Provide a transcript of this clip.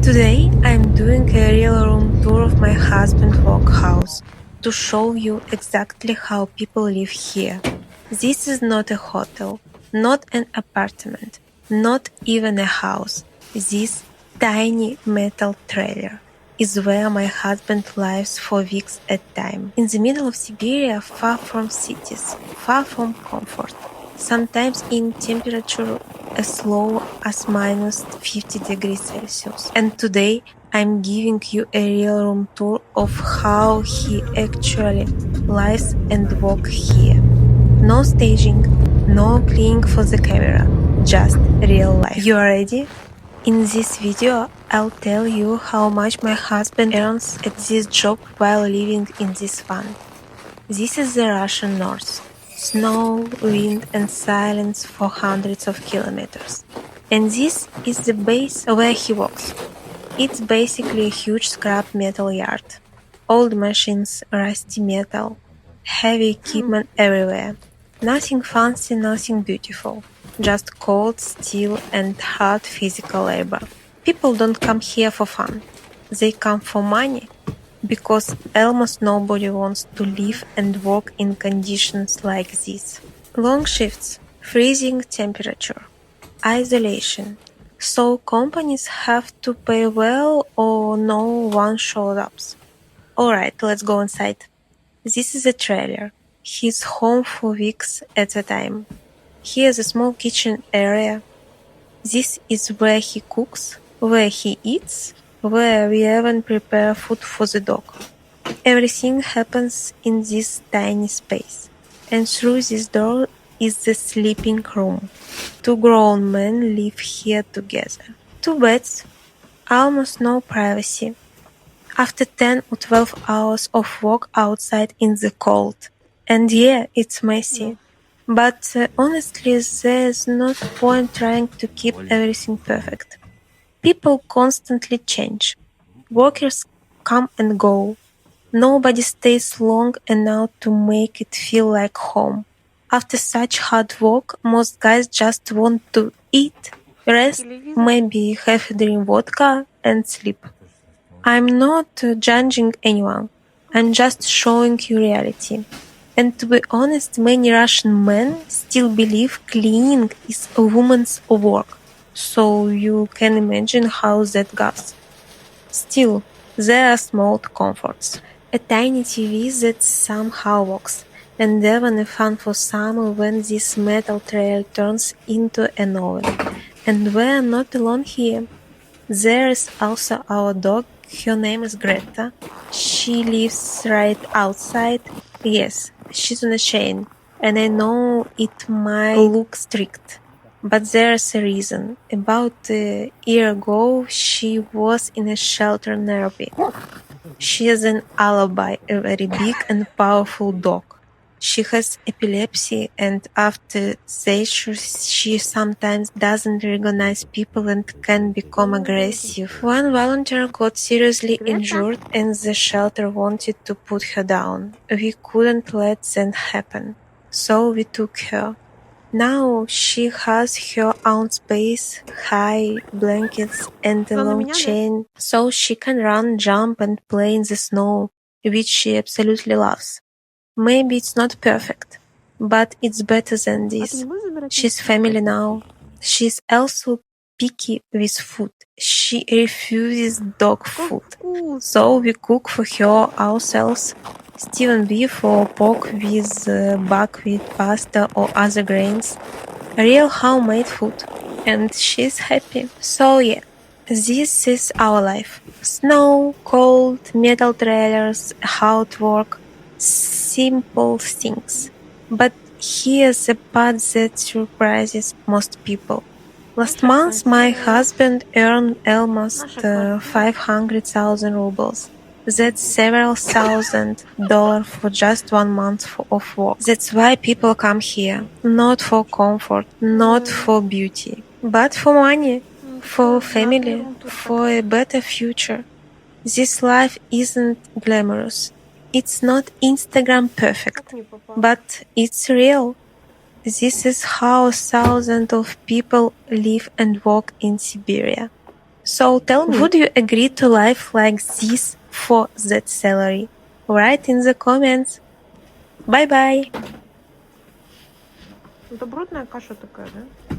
Today I'm doing a real room tour of my husband's workhouse to show you exactly how people live here. This is not a hotel, not an apartment, not even a house. This tiny metal trailer is where my husband lives for weeks at a time. In the middle of Siberia, far from cities, far from comfort, sometimes in temperature as low as minus 50 degrees Celsius. And today I'm giving you a real room tour of how he actually lives and works here. No staging, no playing for the camera, just real life. You are ready? In this video, I'll tell you how much my husband earns at this job while living in this van. This is the Russian north. Snow, wind and silence for hundreds of kilometers. And this is the base where he works. It's basically a huge scrap metal yard. Old machines, rusty metal, heavy equipment everywhere. Nothing fancy, nothing beautiful. Just cold steel and hard physical labor. People don't come here for fun. They come for money. Because almost nobody wants to live and work in conditions like this. Long shifts, freezing temperature, isolation. So companies have to pay well or no one shows up. Alright, let's go inside. This is a trailer. He's home for weeks at a time. Here's a small kitchen area. This is where he cooks, where he eats, where we even prepare food for the dog. Everything happens in this tiny space. And through this door is the sleeping room. Two grown men live here together. Two beds, almost no privacy. After 10 or 12 hours of work outside in the cold. And yeah, it's messy. But honestly, there's no point trying to keep everything perfect. People constantly change. Workers come and go. Nobody stays long enough to make it feel like home. After such hard work, most guys just want to eat, rest, maybe have a drink vodka and sleep. I'm not judging anyone. I'm just showing you reality. And to be honest, many Russian men still believe cleaning is a woman's work. So you can imagine how that goes. Still, there are small comforts. A tiny TV that somehow works. And even a fan for summer when this metal trail turns into an oven. And we're not alone here. There is also our dog. Her name is Greta. She lives right outside. Yes, she's on a chain. And I know it might look strict. But there's a reason. About a year ago, she was in a shelter nearby. She has an alibi, a very big and powerful dog. She has epilepsy and after seizures she sometimes doesn't recognize people and can become aggressive. One volunteer got seriously injured and the shelter wanted to put her down. We couldn't let that happen. So we took her. Now she has her own space, high blankets and a long chain, so she can run, jump and play in the snow, which she absolutely loves. Maybe it's not perfect, but it's better than this. She's family now. She's also picky with food. She refuses dog food. So we cook for her ourselves. Steamed beef or pork with buckwheat pasta or other grains. Real homemade food. And she's happy. So yeah, this is our life. Snow, cold, metal trailers, hard work. Simple things. But here's the part that surprises most people. Last month, my husband earned almost 500,000 rubles. That's several $1,000 for just 1 month of work. That's why people come here. Not for comfort, not for beauty, but for money, for family, for a better future. This life isn't glamorous. It's not Instagram perfect, but it's real. This is how thousands of people live and work in Siberia. So tell me, would you agree to life like this for that salary? Write in the comments. Bye-bye. Это брудная каша такая, да?